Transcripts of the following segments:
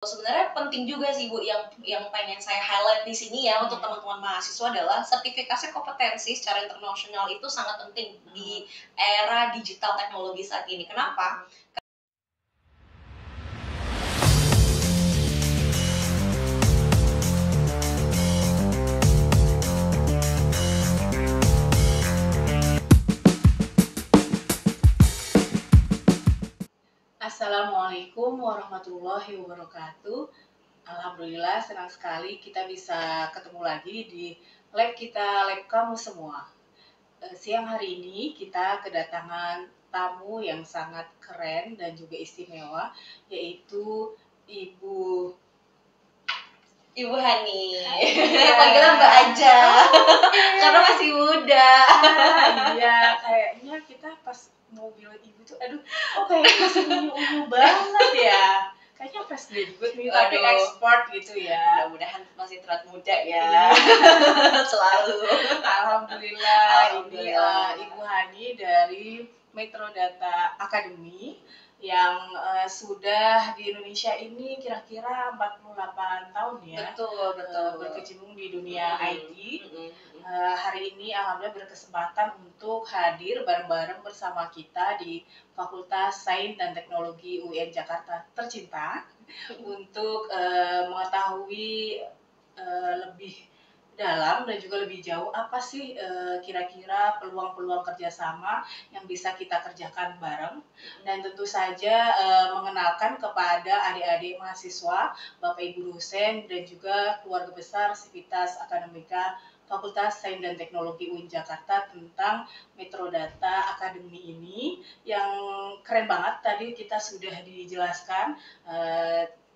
Sebenarnya penting juga sih Bu, yang pengen saya highlight di sini ya untuk teman-teman mahasiswa adalah sertifikasi kompetensi secara internasional itu sangat penting di era digital teknologi saat ini. Kenapa? Assalamualaikum warahmatullahi wabarakatuh. Alhamdulillah senang sekali kita bisa ketemu lagi di lab kita, lab kamu semua. Siang hari ini kita kedatangan tamu yang sangat keren dan juga istimewa, yaitu Ibu Hani. Panggilnya Mbak aja. Karena masih muda. Iya, kayaknya kita pas mau bilang ibu tuh, aduh, kayaknya masih unyu-unyu banget ya. Kayaknya fresh graduate nih, tapi expert gitu ya. Mudah-mudahan masih terlihat muda ya. Selalu. Alhamdulillah. Ini Ibu Hani dari Metrodata Academy yang sudah di Indonesia ini kira-kira 48 tahun ya. Betul. Berkecimpung di dunia IT. Hari ini alhamdulillah berkesempatan untuk hadir bareng-bareng bersama kita di Fakultas Sains dan Teknologi UIN Jakarta tercinta untuk mengetahui lebih dalam dan juga lebih jauh apa sih kira-kira peluang-peluang kerjasama yang bisa kita kerjakan bareng, dan tentu saja mengenalkan kepada adik-adik mahasiswa, Bapak Ibu dosen dan juga keluarga besar Sivitas Akademika Fakultas Sains dan Teknologi UIN Jakarta tentang Metrodata Academy ini yang keren banget. Tadi kita sudah dijelaskan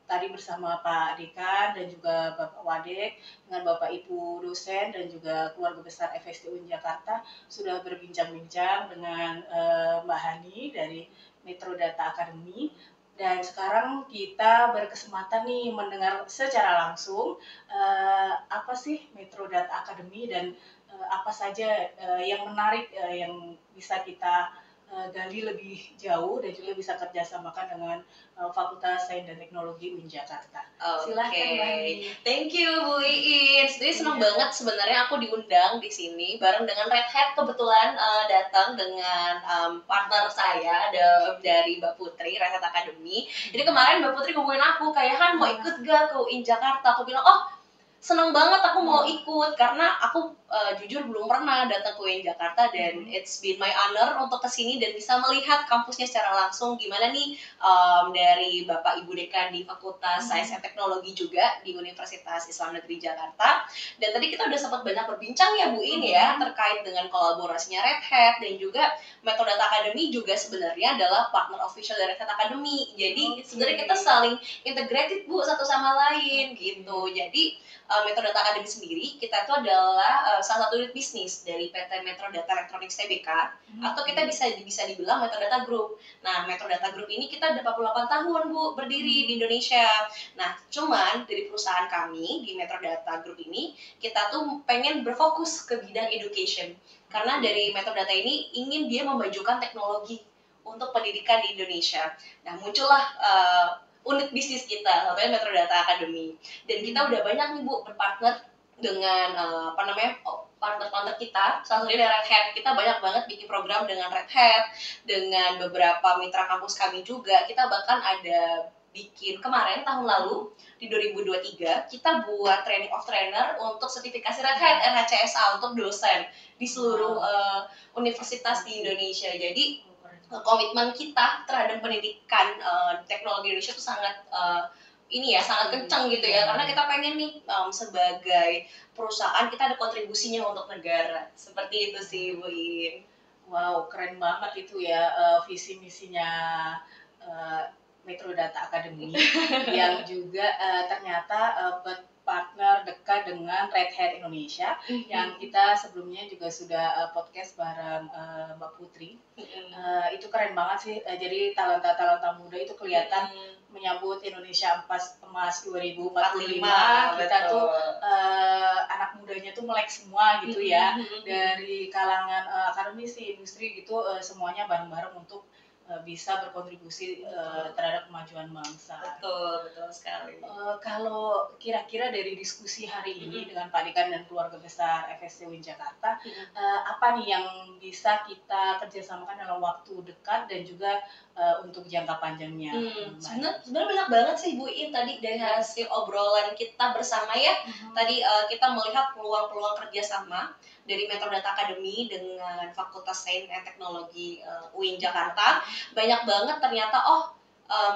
tadi bersama Pak Dekan dan juga Bapak Wadek dengan Bapak Ibu dosen dan juga keluarga besar FST UIN Jakarta sudah berbincang-bincang dengan Mbak Hani dari Metrodata Academy. Dan sekarang kita berkesempatan nih mendengar secara langsung apa sih Metrodata Academy dan apa saja yang menarik yang bisa kita gali lebih jauh dan juga bisa kerjasamakan dengan Fakultas Sains dan Teknologi UIN Jakarta. Silahkan Mbak Hani. Thank you Bu Iin. Jadi senang banget sebenarnya aku diundang di sini bareng dengan Red Hat, kebetulan datang dengan partner saya dari Mbak Putri Red Hat Academy. Jadi kemarin Mbak Putri ngomongin aku kayak Han mau ikut gak ke UIN Jakarta. Aku bilang seneng banget aku mau ikut karena aku jujur belum pernah datang ke UIN Jakarta dan it's been my honor untuk kesini dan bisa melihat kampusnya secara langsung gimana nih dari Bapak Ibu Dekan di Fakultas Sains dan Teknologi juga di Universitas Islam Negeri Jakarta. Dan tadi kita udah sempat banyak berbincang ya Bu In ya terkait dengan kolaborasinya Red Hat dan juga Metrodata Academy juga sebenarnya adalah partner official dari Red Hat Academy. Jadi sebenarnya kita saling integrated Bu satu sama lain gitu. Jadi Metrodata Academy sendiri, kita itu adalah salah satu unit bisnis dari PT Metrodata Electronics Tbk, atau kita bisa dibilang Metrodata Group. Nah, Metrodata Group ini kita udah 48 tahun Bu berdiri di Indonesia. Nah, cuman dari perusahaan kami di Metrodata Group ini, kita tuh pengen berfokus ke bidang education. Karena dari Metrodata ini ingin dia memajukan teknologi untuk pendidikan di Indonesia. Nah, muncullah unit bisnis kita, namanya Metrodata Academy. Dan kita udah banyak nih Bu berpartner dengan partner-partner kita. Salah satunya dari Red Hat. Kita banyak banget bikin program dengan Red Hat, dengan beberapa mitra kampus kami juga. Kita bahkan ada bikin kemarin tahun lalu di 2023 kita buat training of trainer untuk sertifikasi Red Hat RHCSA untuk dosen di seluruh universitas di Indonesia. Jadi komitmen kita terhadap pendidikan teknologi Indonesia itu sangat sangat kencang gitu ya, karena kita pengen nih sebagai perusahaan kita ada kontribusinya untuk negara, seperti itu sih Bu In. Wow, keren banget itu ya visi misinya Metrodata Academy yang juga ternyata partner dekat dengan Red Hat Indonesia yang kita sebelumnya juga sudah podcast bareng Mbak Putri. Itu keren banget sih. Jadi talenta-talenta muda itu kelihatan menyambut Indonesia Emas 2045. Kita tuh anak mudanya tuh melek semua gitu ya. Dari kalangan akademisi, industri gitu semuanya bareng-bareng untuk bisa berkontribusi terhadap kemajuan bangsa. Betul, betul sekali. Kalau kira-kira dari diskusi hari ini dengan Pak Dekan dan keluarga besar FSC UIN Jakarta, apa nih yang bisa kita kerjasamakan dalam waktu dekat dan juga untuk jangka panjangnya? Sebenarnya banyak banget sih Bu In tadi dari hasil obrolan kita bersama ya. Tadi kita melihat peluang-peluang kerjasama dari Metrodata Academy dengan Fakultas Sains dan Teknologi UIN Jakarta. Banyak banget ternyata,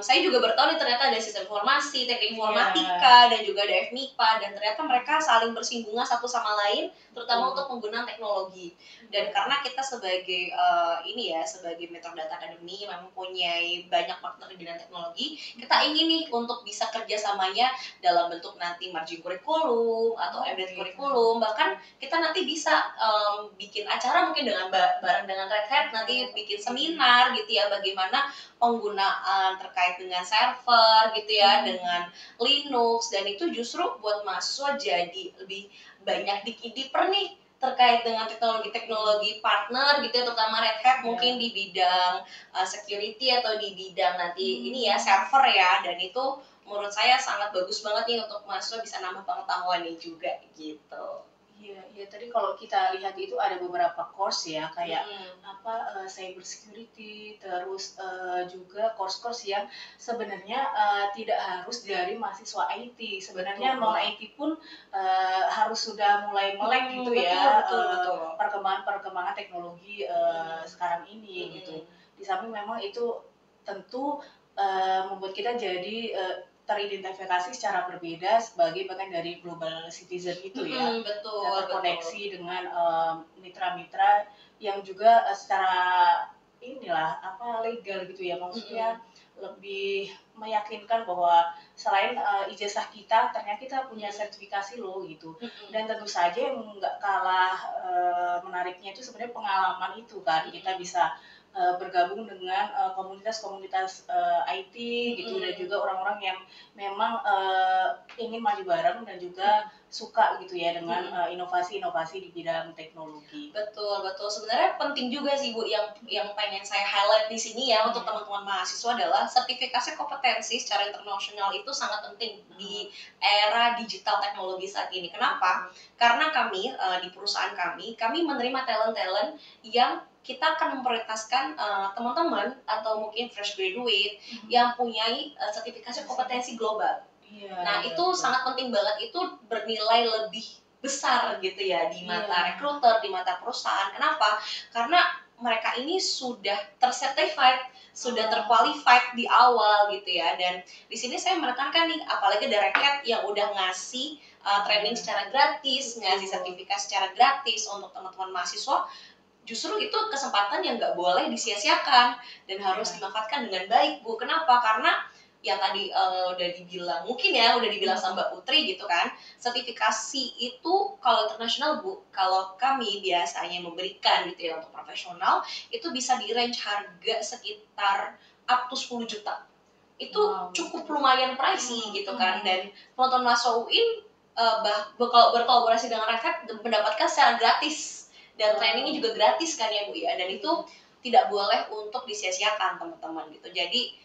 saya juga bertahu nih ternyata ada sistem informasi, teknik informatika, dan juga ada FMIPA, dan ternyata mereka saling bersinggungan satu sama lain, terutama untuk penggunaan teknologi. Dan karena kita sebagai sebagai Metrodata Academy mempunyai banyak partner di bidang teknologi, kita ingin nih untuk bisa kerjasamanya dalam bentuk nanti margin kurikulum atau embedded kurikulum, bahkan kita nanti bisa bikin acara mungkin dengan bareng dengan Red Hat, nanti bikin seminar gitu ya, bagaimana penggunaan terkait dengan server gitu ya, dengan Linux, dan itu justru buat mahasiswa jadi lebih banyak diper nih terkait dengan teknologi-teknologi partner gitu ya, terutama Red Hat mungkin di bidang security atau di bidang nanti ini ya server ya, dan itu menurut saya sangat bagus banget nih untuk mahasiswa bisa nambah pengetahuan nih juga gitu. Iya, tadi kalau kita lihat itu ada beberapa course ya, kayak cyber security, terus juga course-course yang sebenarnya tidak harus dari mahasiswa IT. Sebenarnya non IT pun harus sudah mulai melek gitu ya, perkembangan teknologi sekarang ini gitu. Di samping memang itu tentu membuat kita jadi teridentifikasi secara berbeda sebagai bagian dari global citizen itu ya. Betul, terkoneksi dengan mitra-mitra yang juga secara legal gitu ya, maksudnya lebih meyakinkan bahwa selain ijazah kita, ternyata kita punya sertifikasi loh gitu. Dan tentu saja yang nggak kalah menariknya itu sebenarnya pengalaman itu kan, kita bisa bergabung dengan komunitas-komunitas IT gitu, dan juga orang-orang yang memang ingin maju bareng dan juga suka gitu ya dengan inovasi-inovasi di bidang teknologi. Betul. Sebenarnya penting juga sih Bu, yang pengen saya highlight di sini ya untuk teman-teman mahasiswa adalah sertifikasi kompetensi secara internasional itu sangat penting di era digital teknologi saat ini. Kenapa? Karena kami di perusahaan kami menerima talent-talent yang kita akan memprioritaskan teman-teman atau mungkin fresh graduate yang punyai sertifikasi kompetensi global. Nah, itu sangat penting banget, itu bernilai lebih besar gitu ya di mata recruiter, di mata perusahaan. Kenapa? Karena mereka ini sudah tercertified, sudah terqualified di awal gitu ya. Dan di sini saya menekankan nih, apalagi ada Red Hat yang udah ngasih training secara gratis, ngasih sertifikasi secara gratis untuk teman-teman mahasiswa. Justru itu kesempatan yang nggak boleh disia-siakan dan harus dimanfaatkan dengan baik, Bu. Kenapa? Karena yang tadi udah dibilang sama Mbak Putri gitu kan, sertifikasi itu kalau internasional Bu, kalau kami biasanya memberikan gitu ya untuk profesional, itu bisa di range harga sekitar up to 10 juta. Itu cukup lumayan pricey gitu kan, dan penonton mahasiswa UIN kalau berkolaborasi dengan Red Hat mendapatkan secara gratis. Dan trainingnya juga gratis kan ya Bu ya, dan itu tidak boleh untuk disia-siakan teman-teman gitu. Jadi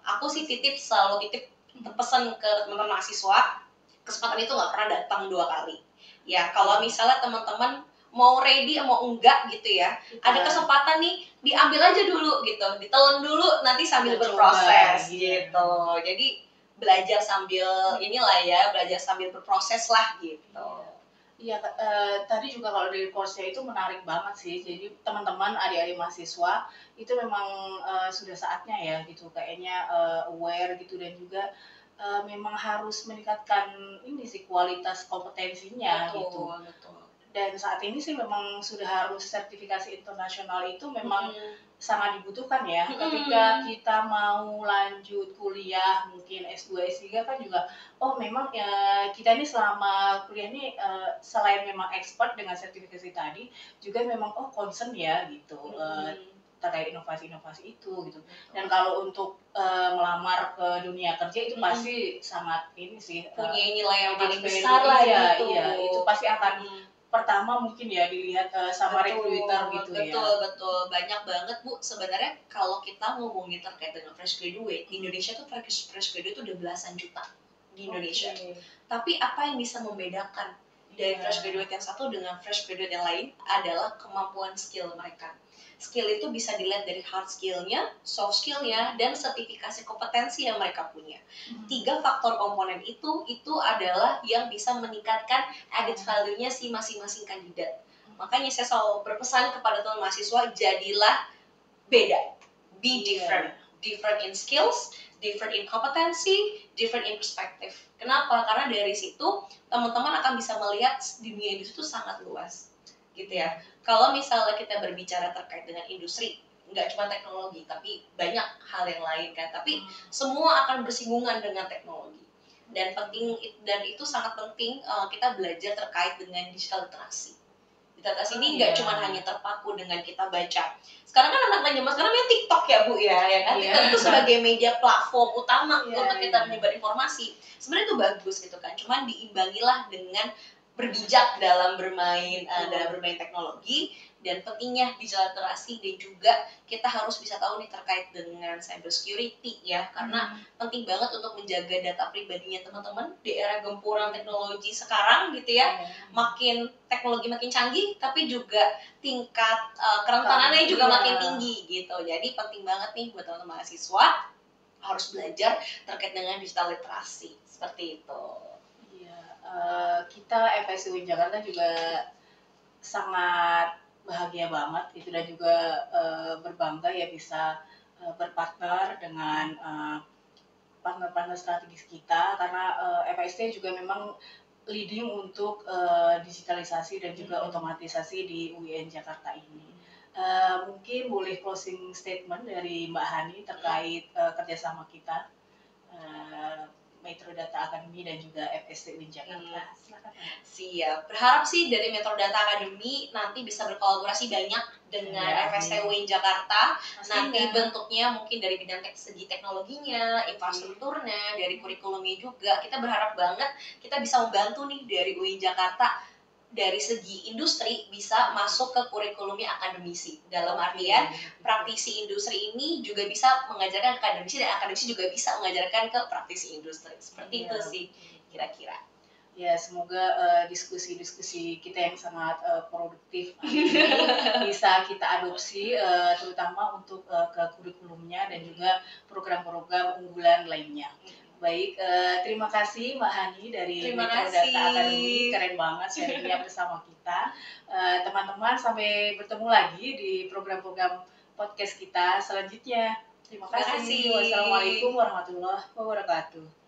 aku sih selalu titip pesan ke teman-teman mahasiswa, kesempatan itu nggak pernah datang 2 kali. Ya kalau misalnya teman-teman mau ready mau enggak gitu ya, ada kesempatan nih diambil aja dulu gitu, ditelan dulu nanti sambil berproses gitu. Jadi belajar sambil belajar sambil berproses lah gitu. Iya, tadi juga kalau dari course-nya itu menarik banget sih. Jadi teman-teman adik-adik mahasiswa itu memang sudah saatnya ya gitu, kayaknya aware gitu, dan juga memang harus meningkatkan ini sih kualitas kompetensinya gitu. Dan saat ini sih memang sudah harus sertifikasi internasional itu memang sangat dibutuhkan ya. Ketika kita mau lanjut kuliah, mungkin S2, S3 kan juga, memang kita ini selama kuliah ini selain memang expert dengan sertifikasi tadi, juga memang concern ya gitu. Terkait inovasi-inovasi itu gitu. Dan kalau untuk melamar ke dunia kerja itu pasti sangat ini sih, punya nilai yang paling besar lah gitu. Iya, itu pasti akan pertama mungkin ya dilihat sama recruiter gitu ya. Betul. Banyak banget Bu. Sebenarnya kalau kita ngomongin terkait dengan fresh graduate, di Indonesia tuh fresh graduate tuh udah belasan juta di Indonesia. Tapi apa yang bisa membedakan dari fresh graduate yang satu dengan fresh graduate yang lain adalah kemampuan skill mereka. Skill itu bisa dilihat dari hard skill-nya, soft skill-nya, dan sertifikasi kompetensi yang mereka punya. 3 faktor komponen itu adalah yang bisa meningkatkan added value-nya si masing-masing kandidat. Makanya saya selalu berpesan kepada teman mahasiswa, jadilah beda. Be different. Different in skills, different in competency, different in perspective. Kenapa? Karena dari situ teman-teman akan bisa melihat dunia industri itu sangat luas. Gitu ya. Kalau misalnya kita berbicara terkait dengan industri, nggak cuma teknologi, tapi banyak hal yang lain kan. Tapi semua akan bersinggungan dengan teknologi. Dan itu sangat penting kita belajar terkait dengan digital literasi. Digital literasi ini nggak cuma hanya terpaku dengan kita baca. Sekarang kan anak-anak zaman sekarang main TikTok ya Bu ya kan? TikTok itu sebagai media platform utama untuk kita menyebar informasi. Sebenarnya itu bagus gitu kan. Cuman diimbangilah dengan berbijak dalam bermain teknologi, dan pentingnya digital literasi, dan juga kita harus bisa tahu nih terkait dengan cyber security ya, karena penting banget untuk menjaga data pribadinya teman-teman di era gempuran teknologi sekarang gitu ya. Teknologi makin canggih, tapi juga tingkat kerentanannya juga makin tinggi gitu. Jadi penting banget nih buat teman-teman mahasiswa harus belajar terkait dengan digital literasi seperti itu. Kita FSI UIN Jakarta juga sangat bahagia banget itu, dan juga berbangga ya bisa berpartner dengan partner-partner strategis kita, karena FST juga memang leading untuk digitalisasi dan juga otomatisasi di UIN Jakarta ini. Mungkin boleh closing statement dari Mbak Hani terkait kerjasama kita, Metro Data Academy dan juga FST UIN Jakarta. Silakan. Siap. Berharap sih dari Metro Data Academy nanti bisa berkolaborasi banyak dengan FST UIN Jakarta. Nanti bentuknya mungkin dari bidang segi teknologinya, infrastrukturnya, dari kurikulumnya juga. Kita berharap banget kita bisa membantu nih dari UIN Jakarta dari segi industri bisa masuk ke kurikulumnya akademisi. Dalam artian praktisi industri ini juga bisa mengajarkan ke akademisi, dan akademisi juga bisa mengajarkan ke praktisi industri. Seperti itu sih kira-kira. Ya, semoga diskusi-diskusi kita yang sangat produktif ini bisa kita adopsi terutama untuk ke kurikulumnya dan juga program-program unggulan lainnya. Baik, terima kasih Mbak Hani dari Metro Data Academy, keren banget sharingnya bersama kita. Teman-teman, sampai bertemu lagi di program-program podcast kita selanjutnya. Terima kasih. Wassalamualaikum warahmatullahi wabarakatuh.